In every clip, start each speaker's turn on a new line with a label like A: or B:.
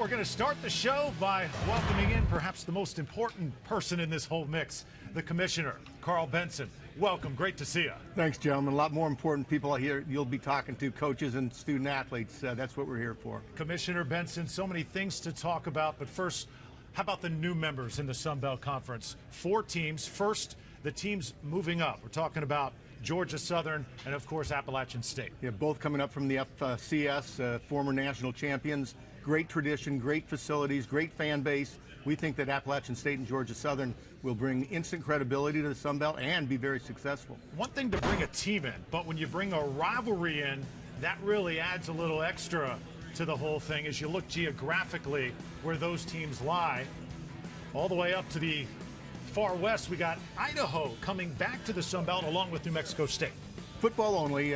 A: we're going to start the show by welcoming in perhaps the most important person in this whole mix, the commissioner, Karl Benson. Welcome. Great to see you.
B: Thanks, gentlemen. A lot more important people here you'll be talking to, coaches and student athletes. That's what we're here for.
A: Commissioner Benson, so many things to talk about, but first, how about the new members in the Sun Belt Conference? 4 teams. First, the teams moving up. We're talking about Georgia Southern and, of course, Appalachian State.
B: Yeah, both coming up from the FCS, former national champions. Great tradition, great facilities, great fan base. We think that Appalachian State and Georgia Southern will bring instant credibility to the Sun Belt and be very successful.
A: One thing to bring a team in, but when you bring a rivalry in, that really adds a little extra to the whole thing as you look geographically where those teams lie. All the way up to the far west, we got Idaho coming back to the Sun Belt along with New Mexico State.
B: Football only,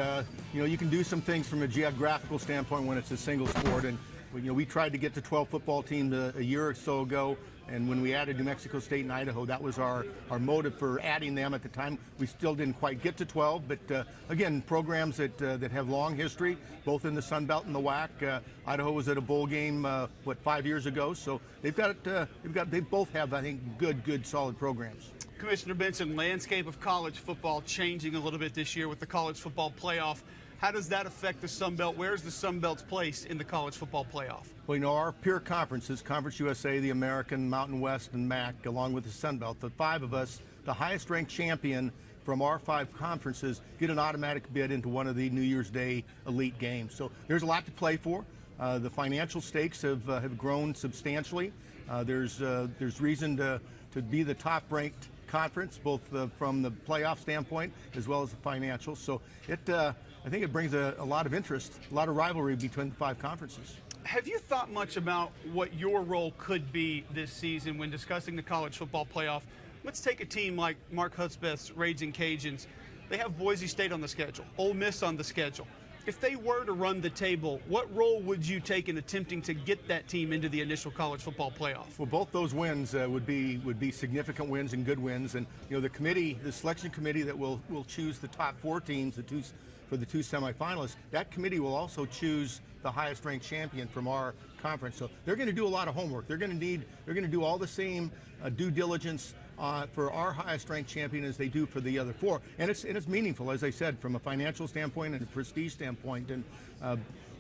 B: you can do some things from a geographical standpoint when it's a single sport, and we tried to get to 12 football teams a year or so ago, and when we added New Mexico State and Idaho, that was our motive for adding them at the time. We still didn't quite get to 12, but again, programs that have long history, both in the Sun Belt and the WAC. Idaho was at a bowl game, 5 years ago, so they both have, I think, good, solid programs.
C: Commissioner Benson, landscape of college football changing a little bit this year with the college football playoff. How does that affect the Sun Belt? Where's the Sun Belt's place in the college football playoff?
B: Well, our peer conferences, Conference USA, the American, Mountain West, and MAC, along with the Sun Belt, the 5 of us, the highest-ranked champion from our 5 conferences, get an automatic bid into one of the New Year's Day elite games. So there's a lot to play for. The financial stakes have grown substantially. There's reason to be the top-ranked conference, both from the playoff standpoint as well as the financial. So I think it brings a lot of interest, a lot of rivalry between the 5 conferences.
C: Have you thought much about what your role could be this season when discussing the college football playoff? Let's take a team like Mark Hudspeth's Raging Cajuns. They have Boise State on the schedule, Ole Miss on the schedule. If they were to run the table, what role would you take in attempting to get that team into the initial college football playoff?
B: Well, both those wins would be significant wins and good wins, and the selection committee that will choose the top 4 teams, for the 2 semifinalists, that committee will also choose the highest-ranked champion from our conference. So they're going to do a lot of homework. They're going to do all the same due diligence for our highest-ranked champion as they do for the other 4, and it's meaningful, as I said, from a financial standpoint and a prestige standpoint. And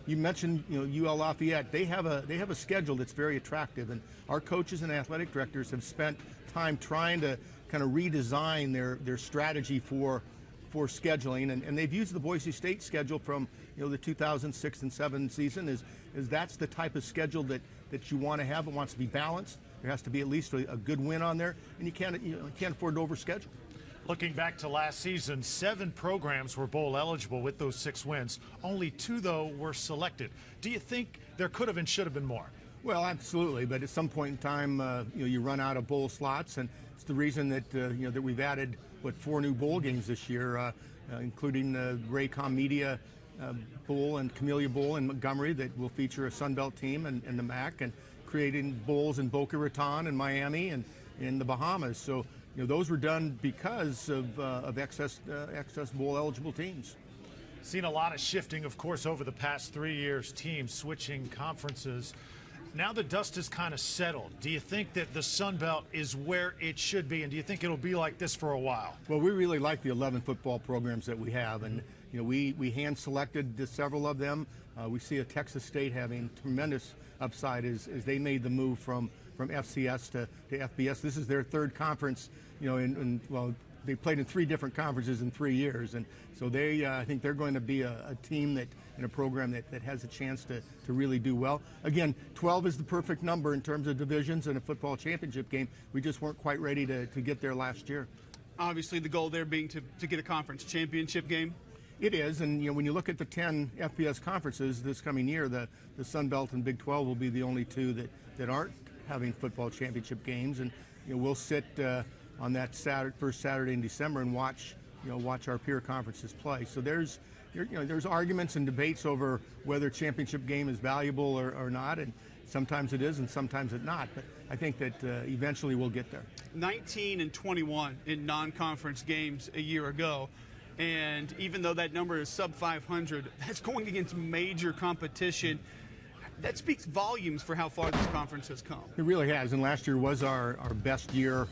B: you mentioned, UL Lafayette. They have a schedule that's very attractive, and our coaches and athletic directors have spent time trying to kind of redesign their strategy for scheduling, and they've used the Boise State schedule from the 2006 and 7 season. Is that's the type of schedule that you want to have. It wants to be balanced. There has to be at least a good win on there, and you can't afford to overschedule.
A: Looking back to last season, 7 programs were bowl eligible with those 6 wins. Only 2, though, were selected. Do you think there could have and should have been more?
B: Well, absolutely, but at some point in time, you run out of bowl slots, and it's the reason that that we've added 4 new bowl games this year, including the Raycom Media Bowl and Camellia Bowl in Montgomery that will feature a Sun Belt team and the MAC, and creating bowls in Boca Raton and Miami and in the Bahamas. So those were done because of excess bowl eligible teams.
A: Seen a lot of shifting, of course, over the past 3 years, teams switching conferences. Now the dust is kind of settled. Do you think that the Sun Belt is where it should be, and do you think it'll be like this for a while?
B: Well, we really like the 11 football programs that we have, and we hand-selected several of them. We see Texas State having tremendous upside as they made the move from FCS to FBS. This is their 3rd conference, they played in 3 different conferences in 3 years, and so I think they're going to be a team in a program that has a chance to really do well. Again, 12 is the perfect number in terms of divisions and a football championship game. We just weren't quite ready to get there last year.
C: Obviously, the goal there being to get a conference championship game.
B: It is, and when you look at the 10 FBS conferences this coming year, the Sun Belt and Big 12 will be the only 2 that aren't having football championship games, and we'll sit on that first Saturday in December and watch our peer conferences play. So there's arguments and debates over whether championship game is valuable or not, and sometimes it is and sometimes it's not. But I think that eventually we'll get there.
C: 19 and 21 in non-conference games a year ago. And even though that number is sub 500, that's going against major competition. That speaks volumes for how far this conference has come.
B: It really has, and last year was our best year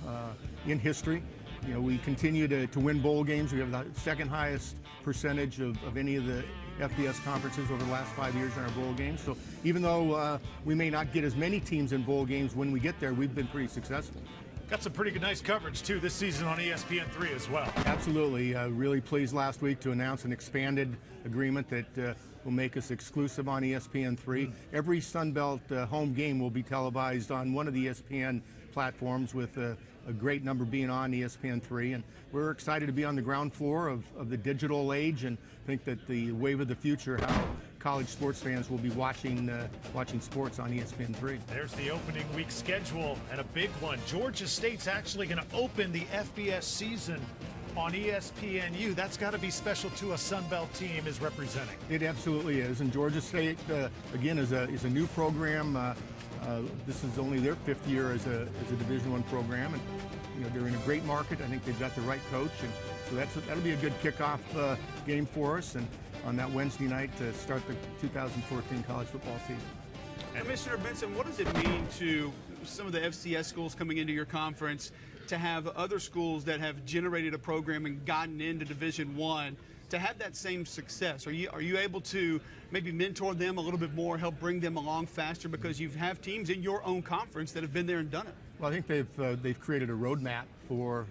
B: in history. You know, we continue to win bowl games. We have the second highest percentage of any of the FBS conferences over the last 5 years in our bowl games. So even though we may not get as many teams in bowl games, when we get there, we've been pretty successful.
A: Got some pretty good nice coverage too this season on ESPN3 as well.
B: Absolutely. Really pleased last week to announce an expanded agreement that will make us exclusive on ESPN3. Every Sun Belt home game will be televised on one of the ESPN platforms, with a great number being on ESPN3. And we're excited to be on the ground floor of the digital age, and think that the wave of the future, how college sports fans will be watching sports on ESPN3.
A: There's the opening week schedule, and a big one. Georgia State's actually going to open the FBS season on ESPNU. That's got to be special to a Sun Belt team is representing.
B: It absolutely is, and Georgia State again is a new program. This is only their 5th year as a Division I program, and you know, they're in a great market. I think they've got the right coach, and so that'll be a good kickoff game for us, and on that Wednesday night to start the 2014 college football season.
C: Commissioner Benson, what does it mean to some of the FCS schools coming into your conference to have other schools that have generated a program and gotten into Division I to have that same success? Are you able to maybe mentor them a little bit more, help bring them along faster, because you have teams in your own conference that have been there and done it?
B: Well, I think they've created a roadmap for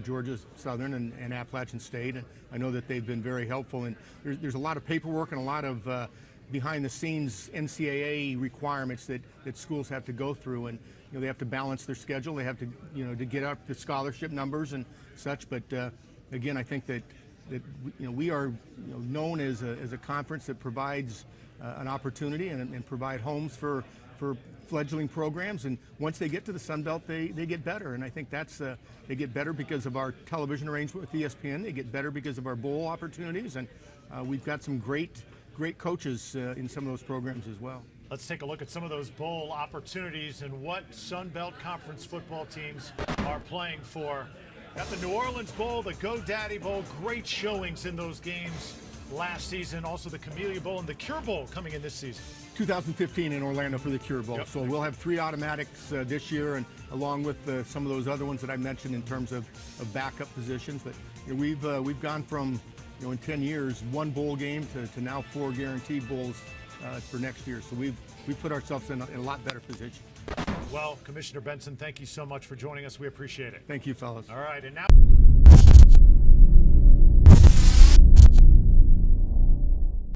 B: Georgia Southern and Appalachian State, and I know that they've been very helpful. And there's a lot of paperwork and a lot of behind-the-scenes NCAA requirements that schools have to go through, and you know, they have to balance their schedule. They have to, you know, to get up the scholarship numbers and such. But again, I think that you know, we are, you know, known as a conference that provides an opportunity and provide homes for fledgling programs, and once they get to the Sun Belt, they get better. And I think that's they get better because of our television arrangement with ESPN. They get better because of our bowl opportunities, and we've got some great coaches in some of those programs as well.
A: Let's take a look at some of those bowl opportunities and what Sun Belt Conference football teams are playing for. Got the New Orleans Bowl, the GoDaddy Bowl, great showings in those games last season. Also the Camellia Bowl and the Cure Bowl coming in this season. 2015
B: in Orlando for the Cure Bowl. Yep. So we'll have 3 automatics this year, and along with some of those other ones that I mentioned in terms of backup positions. But you know, we've gone from, you know, in 10 years, 1 bowl game to now 4 guaranteed bowls for next year. So we've put ourselves in a lot better position.
A: Well, Commissioner Benson, thank you so much for joining us. We appreciate it.
B: Thank you, fellas.
A: All right, and now